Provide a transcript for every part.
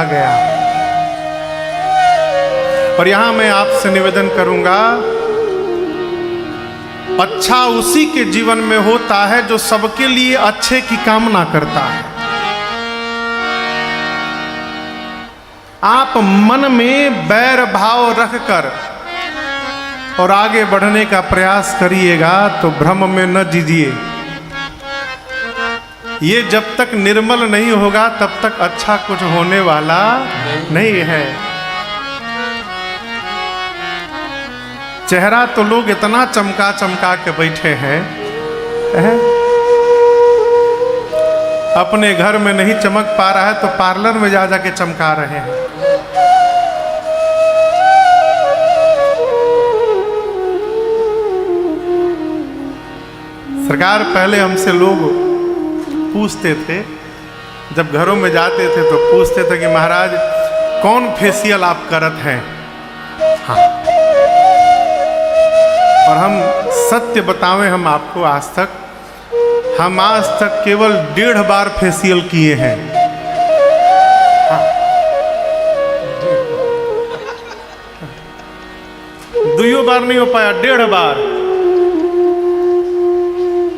गया। और यहां मैं आपसे निवेदन करूंगा, अच्छा उसी के जीवन में होता है जो सबके लिए अच्छे की कामना करता है। आप मन में बैर भाव रखकर और आगे बढ़ने का प्रयास करिएगा तो भ्रम में न जीजिए। ये जब तक निर्मल नहीं होगा तब तक अच्छा कुछ होने वाला नहीं है। चेहरा तो लोग इतना चमका चमका के बैठे हैं, अपने घर में नहीं चमक पा रहा है तो पार्लर में जा जाके चमका रहे हैं। सरकार, पहले हमसे लोग पूछते थे, जब घरों में जाते थे तो पूछते थे कि महाराज कौन फेशियल आप करत हैं। हाँ, और हम सत्य बतावें, हम आपको आज तक केवल 1.5 बार फेशियल किए हैं। हाँ, 2 बार नहीं हो पाया, 1.5 बार।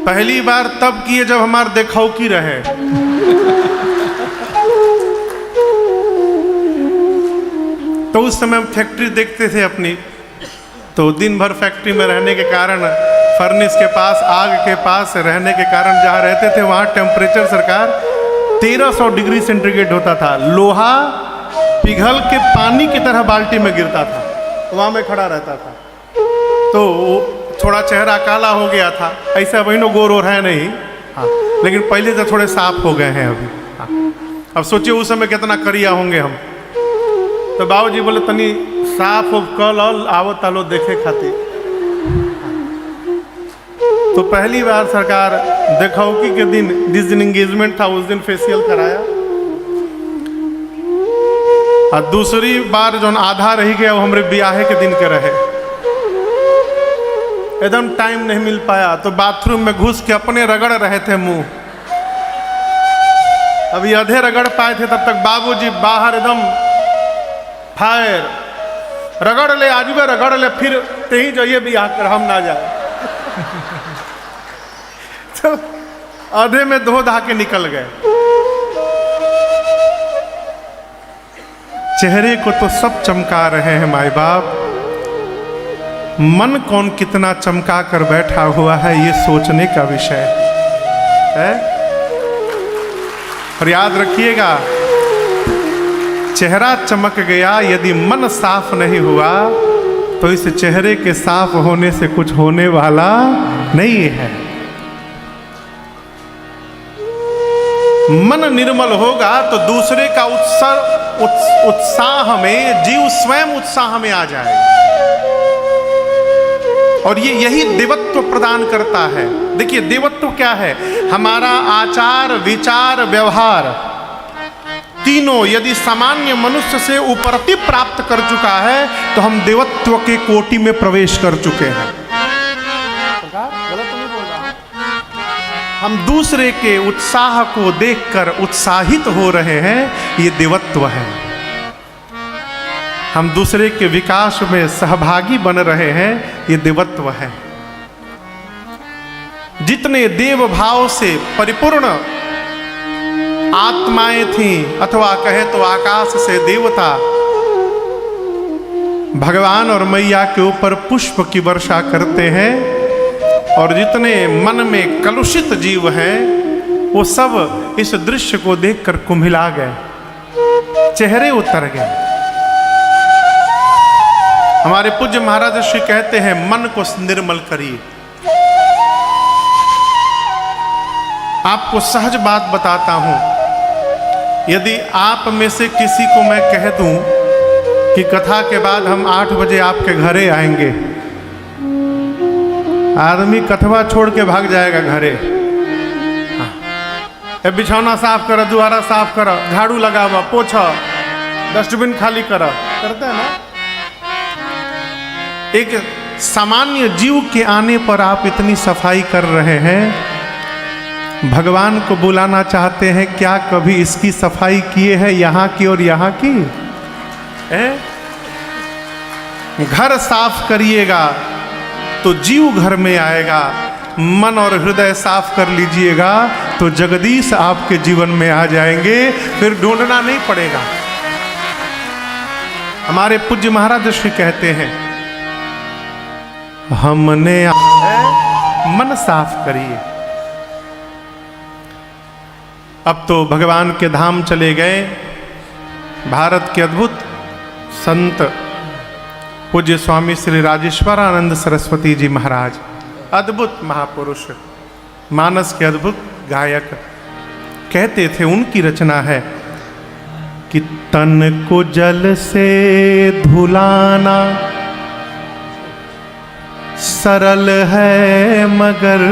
पहली बार तब किए जब हमारे देखौकी रहे। तो उस समय हम फैक्ट्री देखते थे अपनी, तो दिन भर फैक्ट्री में रहने के कारण, फर्नेस के पास, आग के पास रहने के कारण जहाँ रहते थे वहाँ टेम्परेचर सरकार 1300 डिग्री सेंटीग्रेड होता था। लोहा पिघल के पानी की तरह बाल्टी में गिरता था, वहाँ में खड़ा रहता था। तो थोड़ा चेहरा काला हो गया था, ऐसा बहनों गोर और है नहीं। हाँ, लेकिन पहले से थोड़े साफ हो गए हैं अभी। हाँ, अब सोचिए उस समय कितना करिया होंगे हम। तो बाबूजी बोले तनी साफ हो कल आवो तालो देखे खातिर। तो पहली बार सरकार देखौकी के दिन, जिस दिन एंगेजमेंट था उस दिन फेशियल कराया। और दूसरी बार जो आधा रह गया वो हमारे ब्याहे के दिन के रहे, एकदम टाइम नहीं मिल पाया। तो बाथरूम में घुस के अपने रगड़ रहे थे मुंह। अभी आधे रगड़ पाए थे तब तक बाबूजी बाहर एकदम फायर, रगड़ ले आजूबे रगड़ ले, फिर ते ही जाइए भी आकर हम ना जाए। तो आधे में धो धा के निकल गए। चेहरे को तो सब चमका रहे हैं माई बाप, मन कौन कितना चमका कर बैठा हुआ है ये सोचने का विषय है। और याद रखिएगा, चेहरा चमक गया, यदि मन साफ नहीं हुआ तो इस चेहरे के साफ होने से कुछ होने वाला नहीं है। मन निर्मल होगा तो दूसरे का उत्साह में जीव स्वयं उत्साह में आ जाएगा। और यही देवत्व प्रदान करता है। देखिए देवत्व क्या है, हमारा आचार विचार व्यवहार तीनों यदि सामान्य मनुष्य से उपरति प्राप्त कर चुका है तो हम देवत्व के कोटि में प्रवेश कर चुके हैं। गलत नहीं बोल रहा, हम दूसरे के उत्साह को देखकर उत्साहित हो रहे हैं, ये देवत्व है। हम दूसरे के विकास में सहभागी बन रहे हैं, ये देवत्व है। जितने देव भाव से परिपूर्ण आत्माएं थीं, अथवा कहे तो आकाश से देवता भगवान और मैया के ऊपर पुष्प की वर्षा करते हैं, और जितने मन में कलुषित जीव हैं वो सब इस दृश्य को देखकर कुम्हिला गए, चेहरे उतर गए। हमारे पूज्य महाराज श्री कहते हैं मन को निर्मल करिए। आपको सहज बात बताता हूं, यदि आप में से किसी को मैं कह दूं कि कथा के बाद हम 8 बजे आपके घरे आएंगे, आदमी कथवा छोड़ के भाग जाएगा घरे। हाँ, बिछौना साफ करो, द्वारा साफ करो, झाड़ू लगावा, पोछा, डस्टबिन खाली करो, करते हैं ना। एक सामान्य जीव के आने पर आप इतनी सफाई कर रहे हैं, भगवान को बुलाना चाहते हैं, क्या कभी इसकी सफाई किए हैं यहाँ की और यहाँ की? घर साफ करिएगा तो जीव घर में आएगा, मन और हृदय साफ कर लीजिएगा तो जगदीश आपके जीवन में आ जाएंगे, फिर ढूंढना नहीं पड़ेगा। हमारे पूज्य महाराज श्री कहते हैं, हमने मन साफ करिए। अब तो भगवान के धाम चले गए भारत के अद्भुत संत पूज्य स्वामी श्री राजेश्वरानंद सरस्वती जी महाराज, अद्भुत महापुरुष, मानस के अद्भुत गायक। कहते थे, उनकी रचना है कि तन को जल से धुलाना सरल है मगर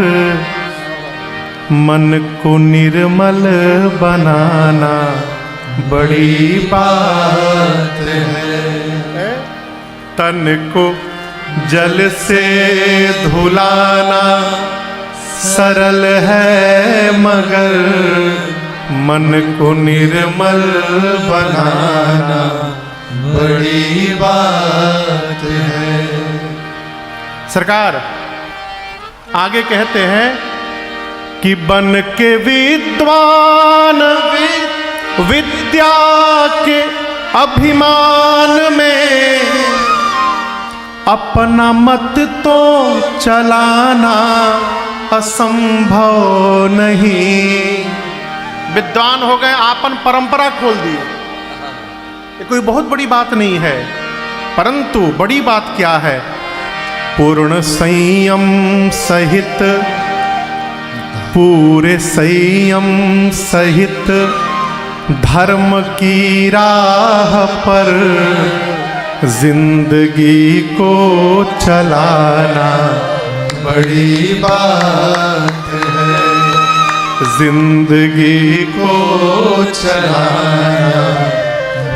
मन को निर्मल बनाना बड़ी बात है। तन को जल से धुलाना सरल है मगर मन को निर्मल बनाना बड़ी बात है। सरकार आगे कहते हैं कि बन के विद्वान विद्या के अभिमान में अपना मत तो चलाना असंभव नहीं। विद्वान हो गए, आपन परंपरा खोल दी, ये कोई बहुत बड़ी बात नहीं है, परंतु बड़ी बात क्या है? पूर्ण संयम सहित, पूरे संयम सहित धर्म की राह पर जिंदगी को चलाना बड़ी बात है। जिंदगी को चलाना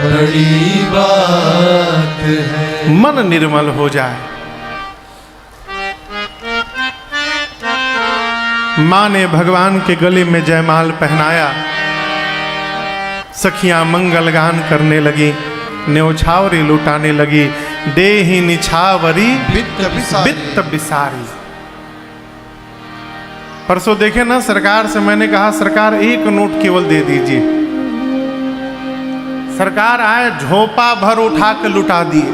बड़ी बात है। मन निर्मल हो जाए। माँ ने भगवान के गले में जयमाल पहनाया, सखियां मंगल गान करने लगी, न्योछावरी लुटाने लगी, देहि निछावरी बित्त बिसारी। परसों देखे ना, सरकार से मैंने कहा, सरकार एक नोट केवल दे दीजिए। सरकार आए, झोंपा भर उठा के लुटा दिए।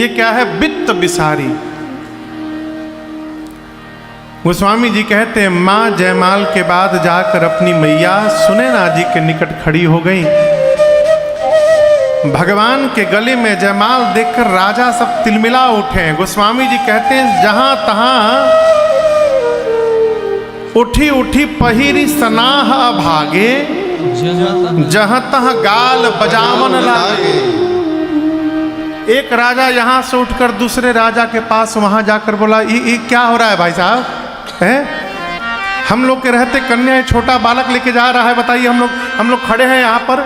ये क्या है? बित्त बिसारी। गोस्वामी जी कहते हैं, माँ जयमाल के बाद जाकर अपनी मैया सुनैना जी के निकट खड़ी हो गई। भगवान के गले में जयमाल देखकर राजा सब तिलमिला उठे। गोस्वामी जी कहते हैं, जहां तहां उठी उठी पहिरी सनाह भागे, जहां तहां गाल बजावन लागे। एक राजा यहां से उठकर दूसरे राजा के पास वहां जाकर बोला, ये क्या हो रहा है भाई साहब? है, हम लोग के रहते कन्या छोटा बालक लेके जा रहा है, बताइए। हम लोग खड़े हैं यहाँ पर।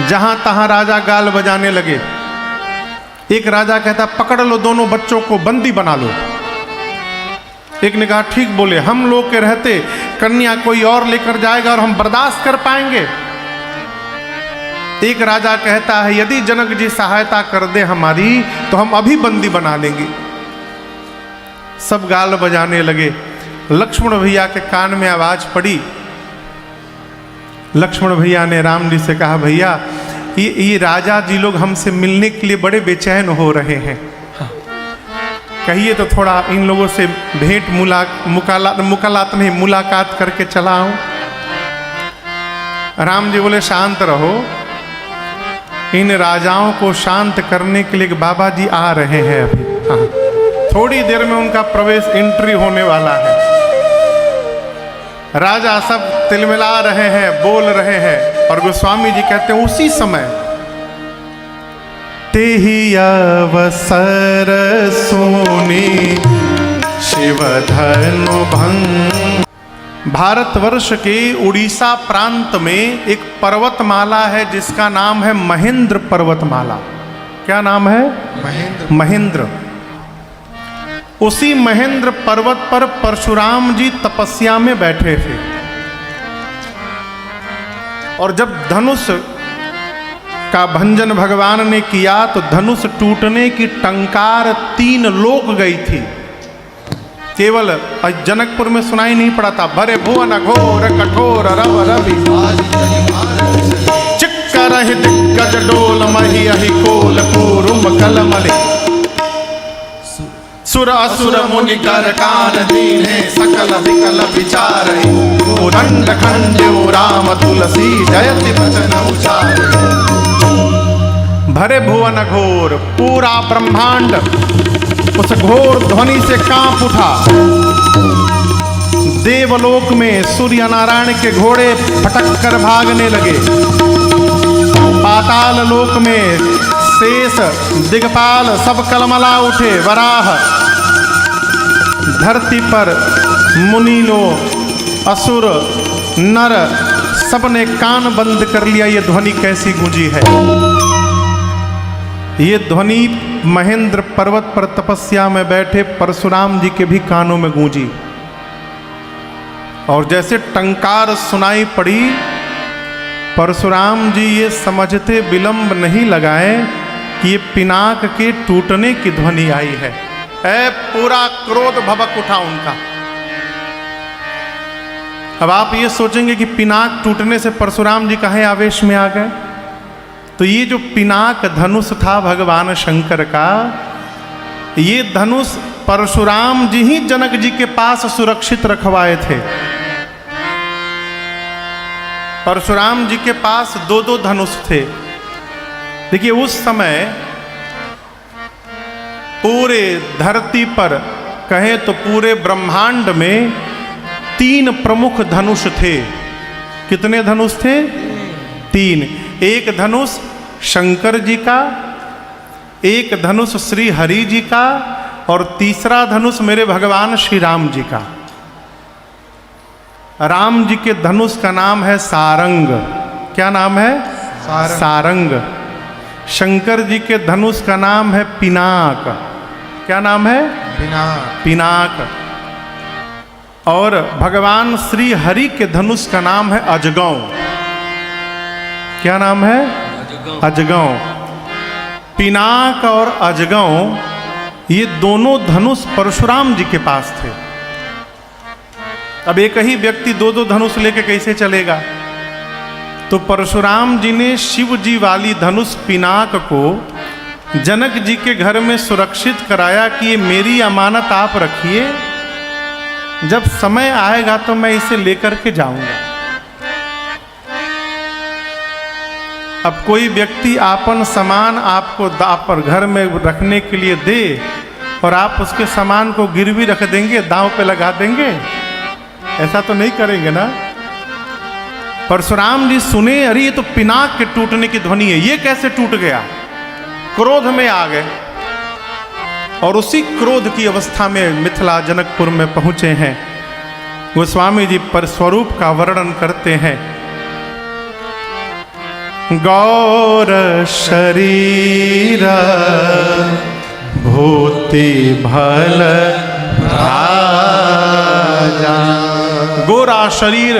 जहां तहां राजा गाल बजाने लगे। एक राजा कहता, पकड़ लो दोनों बच्चों को, बंदी बना लो। एक ने कहा, ठीक बोले, हम लोग के रहते कन्या कोई और लेकर जाएगा और हम बर्दाश्त कर पाएंगे? एक राजा कहता है, यदि जनक जी सहायता कर दे हमारी तो हम अभी बंदी बना लेंगे। सब गाल बजाने लगे। लक्ष्मण भैया के कान में आवाज पड़ी। लक्ष्मण भैया ने राम जी से कहा, भैया ये राजा जी लोग हमसे मिलने के लिए बड़े बेचैन हो रहे हैं, कहिए तो थोड़ा इन लोगों से भेंट मुलाकात करके चला आऊं। राम जी बोले, शांत रहो, इन राजाओं को शांत करने के लिए बाबा जी आ रहे हैं अभी। हाँ, थोड़ी देर में उनका प्रवेश एंट्री होने वाला है। राजा सब तिलमिला रहे हैं, बोल रहे हैं, और गोस्वामी जी कहते हैं, उसी समय तेहि अवसर सोनी शिव धनु भंग। भारतवर्ष के उड़ीसा प्रांत में एक पर्वतमाला है जिसका नाम है महेंद्र पर्वतमाला। क्या नाम है? महेंद्र। उसी महेंद्र पर्वत पर परशुराम जी तपस्या में बैठे थे और जब धनुष का भंजन भगवान ने किया तो धनुष टूटने की टंकार 3 लोक गई थी। केवल जनकपुर में सुनाई नहीं पड़ा था। भरे भुवन घोर कठोर रव रवि चिक्कर दिग्गज डोल मही अहि कोल कुरुम कलमले सुर असुर मुनि कर कान दीने सकल विकल विचार उदंड खंडो राम तुलसी जयति वचन उचार। भरे भुवन घोर, पूरा ब्रह्मांड उस घोर ध्वनि से कांप उठा। देवलोक में सूर्य नारायण के घोड़े फटक कर भागने लगे। पाताल लोक में शेष दिगपाल सब कलमला उठे। वराह धरती पर मुनिनो असुर नर सबने कान बंद कर लिया। ये ध्वनि कैसी गूंजी है? ये ध्वनि महेंद्र पर्वत पर तपस्या में बैठे परशुराम जी के भी कानों में गूंजी और जैसे टंकार सुनाई पड़ी, परशुराम जी ये समझते विलंब नहीं लगाए कि ये पिनाक के टूटने की ध्वनि आई है। पूरा क्रोध भभक उठा उनका। अब आप ये सोचेंगे कि पिनाक टूटने से परशुराम जी काहे आवेश में आ गए? तो ये जो पिनाक धनुष था भगवान शंकर का, ये धनुष परशुराम जी ही जनक जी के पास सुरक्षित रखवाए थे। परशुराम जी के पास 2-2 धनुष थे। देखिए उस समय पूरे धरती पर कहें तो पूरे ब्रह्मांड में 3 प्रमुख धनुष थे। कितने धनुष थे? 3। एक धनुष शंकर जी का, एक धनुष श्री हरि जी का और तीसरा धनुष मेरे भगवान श्री राम जी का। राम जी के धनुष का नाम है सारंग। क्या नाम है? सारंग। शंकर जी के धनुष का नाम है पिनाक। क्या नाम है? पिनाक। और भगवान श्री हरि के धनुष का नाम है अजगौ। क्या नाम है? अजगौ। पिनाक और अजगौ ये दोनों धनुष परशुराम जी के पास थे। अब एक ही व्यक्ति 2-2 धनुष लेके कैसे चलेगा? तो परशुराम जी ने शिव जी वाली धनुष पिनाक को जनक जी के घर में सुरक्षित कराया कि ये मेरी अमानत आप रखिए, जब समय आएगा तो मैं इसे लेकर के जाऊंगा। अब कोई व्यक्ति आपन सामान आपको दाव पर घर में रखने के लिए दे और आप उसके सामान को गिरवी रख देंगे, दांव पे लगा देंगे? ऐसा तो नहीं करेंगे ना। परशुराम जी सुने, अरे ये तो पिनाक के टूटने की ध्वनि है, ये कैसे टूट गया? क्रोध में आ गए और उसी क्रोध की अवस्था में मिथिला जनकपुर में पहुंचे हैं। गोस्वामी जी पर स्वरूप का वर्णन करते हैं। गौर शरीर भूति भल राजा। गोरा शरीर,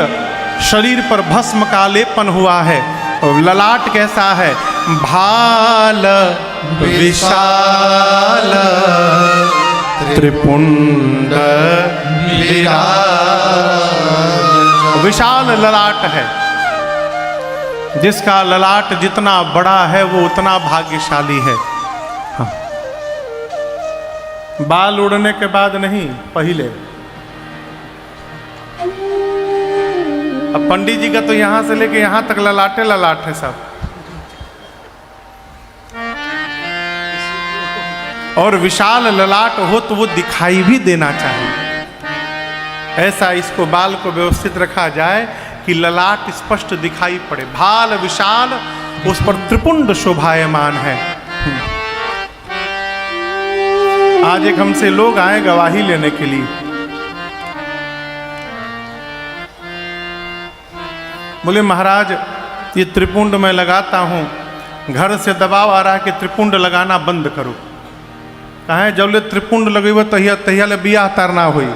शरीर पर भस्म का लेपन हुआ है। और ललाट कैसा है? भाल विशाल त्रिपुंड विशाल ललाट है। जिसका ललाट जितना बड़ा है वो उतना भाग्यशाली है। हाँ। बाल उड़ने के बाद नहीं, पहले। अब पंडित जी का तो यहां से लेके यहां तक ललाटे ललाट है सब। और विशाल ललाट हो तो वो दिखाई भी देना चाहिए। ऐसा इसको बाल को व्यवस्थित रखा जाए कि ललाट स्पष्ट दिखाई पड़े। भाल विशाल, उस पर त्रिपुंड शोभायमान है। आज एक हमसे लोग आए गवाही लेने के लिए। बोले महाराज ये त्रिपुंड मैं लगाता हूं, घर से दबाव आ रहा है कि त्रिपुंड लगाना बंद करो। कहे जब ले त्रिपुंड लगेब तहिया तहिया ले बियाह तरना हुई।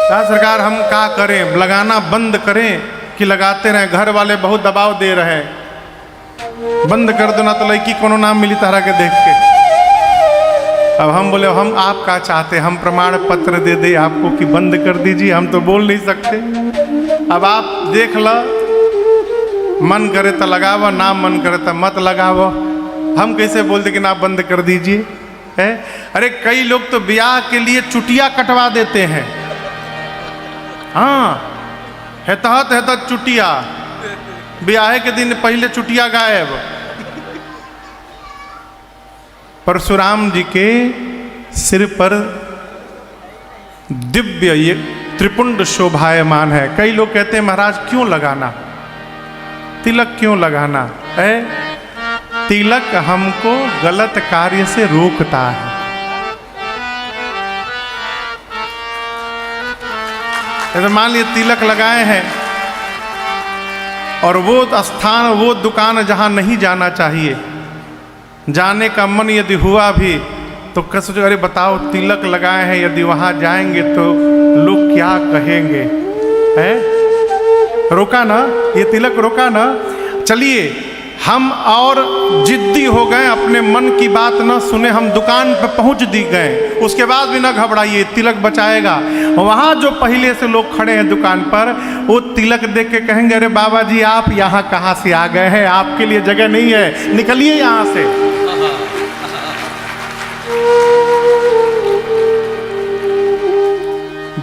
कहा सरकार हम क्या करें, लगाना बंद करें कि लगाते रहें? घर वाले बहुत दबाव दे रहे हैं, बंद कर दो ना तो लड़की कोनो नाम मिली तारा के देख के। अब हम बोले हम आप क्या चाहते, हम प्रमाण पत्र दे दे आपको कि बंद कर दीजिए? हम तो बोल नहीं सकते। अब आप देख लो, मन करे तो लगावो, ना मन करे तो मत लगावो। हम कैसे बोल दे कि ना बंद कर दीजिए है? अरे कई लोग तो ब्याह के लिए चुटिया कटवा देते हैं। हाँ, है तो चुटिया, ब्याह के दिन पहले चुटिया गायब। परशुराम जी के सिर पर दिव्य ये त्रिपुंड शोभायमान है। कई लोग कहते हैं महाराज क्यों लगाना, तिलक क्यों लगाना है? तिलक हमको गलत कार्य से रोकता है। जैसे मान लिए तिलक लगाए हैं और वो स्थान, वो दुकान जहां नहीं जाना चाहिए, जाने का मन यदि हुआ भी तो कस अरे बताओ तिलक लगाए हैं, यदि वहां जाएंगे तो लोग क्या कहेंगे? है रोका ना, ये तिलक रोका ना। चलिए हम और जिद्दी हो गए, अपने मन की बात न सुने, हम दुकान पे पहुंच दी गए, उसके बाद भी न घबराइए, तिलक बचाएगा। वहाँ जो पहले से लोग खड़े हैं दुकान पर, वो तिलक देख के कहेंगे अरे बाबा जी आप यहाँ कहाँ से आ गए हैं, आपके लिए जगह नहीं है, निकलिए यहाँ से।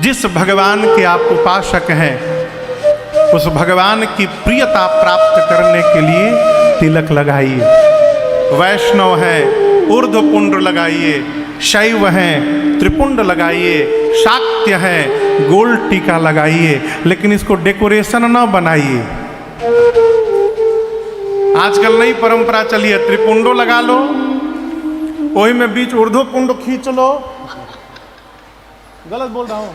जिस भगवान के आप उपासक हैं, उस भगवान की प्रियता प्राप्त करने के लिए तिलक लगाइए। वैष्णव हैं ऊर्ध्व पुंड लगाइए, शैव हैं त्रिपुंड लगाइए, शाक्य हैं गोल्ड टीका लगाइए, लेकिन इसको डेकोरेशन ना बनाइए। आजकल नई परंपरा चली है, त्रिपुंडो लगा लो, वही में बीच ऊर्ध्व पुंड खींच लो। गलत बोल रहा हूं?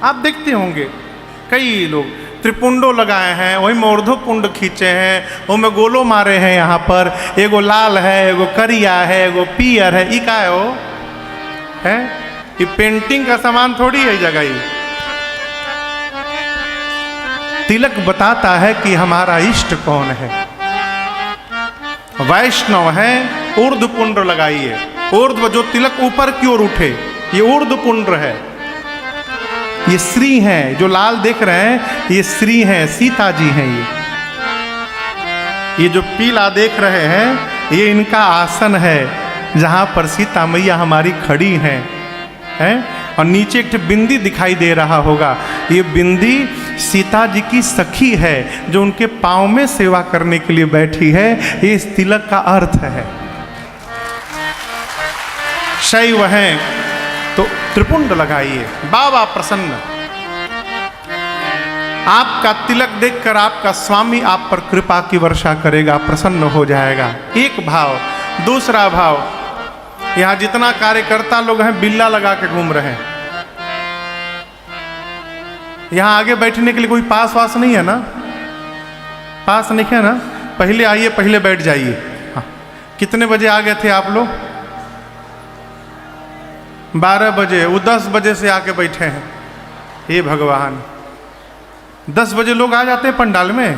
आप देखते होंगे कई लोग त्रिपुंडो लगाए हैं, वही में ऊर्ध्व पुंड खींचे हैं, वो में गोलो मारे हैं। यहाँ पर एगो लाल है, एगो करिया है, एगो पियर है। ई का है वो है? ये पेंटिंग का सामान थोड़ी है जगह। ही तिलक बताता है कि हमारा इष्ट कौन है। वैष्णव है ऊर्ध्व पुंड लगाइए। ऊर्ध्व जो तिलक ऊपर की ओर उठे, ये ऊर्ध्व पुंड है। ये श्री हैं, जो लाल देख रहे हैं ये श्री हैं, सीता जी हैं। ये जो पीला देख रहे हैं ये इनका आसन है, जहाँ पर सीता मैया हमारी खड़ी हैं हैं। और नीचे एक बिंदी दिखाई दे रहा होगा, ये बिंदी सीता जी की सखी है, जो उनके पाँव में सेवा करने के लिए बैठी है। ये इस तिलक का अर्थ है। शैव हैं तो त्रिपुंड लगाइए, बाबा प्रसन्न। आपका तिलक देखकर आपका स्वामी आप पर कृपा की वर्षा करेगा, प्रसन्न हो जाएगा। एक भाव। दूसरा भाव, यहां जितना कार्यकर्ता लोग हैं बिल्ला लगा के घूम रहे हैं। यहां आगे बैठने के लिए कोई पास वास नहीं है ना? पास नहीं है ना? पहले आइए, पहले बैठ जाइए। हाँ। कितने बजे आ गए थे आप लोग? 12 बजे। वो 10 बजे से आके बैठे हैं। हे भगवान, 10 बजे लोग आ जाते हैं पंडाल में।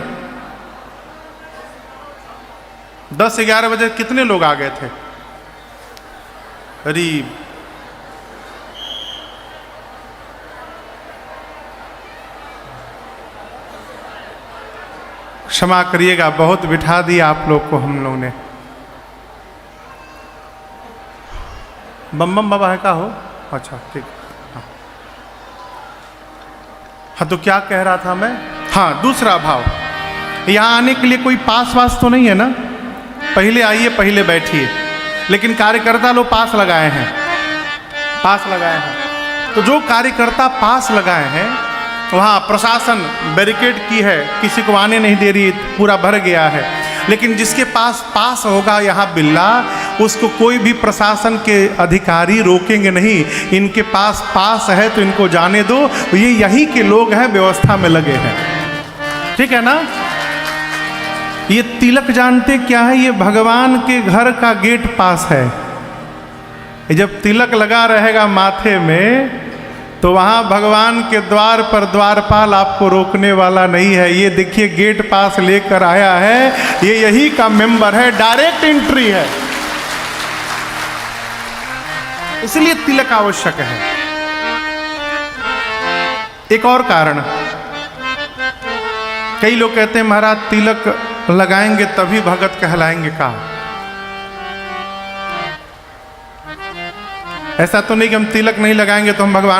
10-11 बजे कितने लोग आ गए थे? करीब क्षमा करिएगा, बहुत बिठा दिया आप लोग को हम लोग ने। बम बम बाबा है का हो? अच्छा ठीक। हाँ तो क्या कह रहा था मैं? हाँ, दूसरा भाव, यहाँ आने के लिए कोई पास वास तो नहीं है ना? पहले आइए, पहले बैठिए। लेकिन कार्यकर्ता लोग पास लगाए हैं, पास लगाए हैं। तो जो कार्यकर्ता पास लगाए हैं, वहाँ प्रशासन बैरिकेड की है, किसी को आने नहीं दे रही, पूरा भर गया है। लेकिन जिसके पास पास होगा यहाँ बिल्ला, उसको कोई भी प्रशासन के अधिकारी रोकेंगे नहीं। इनके पास पास है तो इनको जाने दो, ये यहीं के लोग हैं, व्यवस्था में लगे हैं। ठीक है ना? तिलक जानते क्या है? ये भगवान के घर का गेट पास है। जब तिलक लगा रहेगा माथे में तो वहाँ भगवान के द्वार पर द्वारपाल आपको रोकने वाला नहीं है। ये देखिए गेट पास लेकर आया है, ये यही का मेंबर है, डायरेक्ट एंट्री है। इसलिए तिलक आवश्यक है। एक और कारण, कई लोग कहते हैं महाराज तिलक लगाएंगे तभी भगत कहलाएंगे। का ऐसा तो नहीं कि हम तिलक नहीं लगाएंगे तो हम भगवान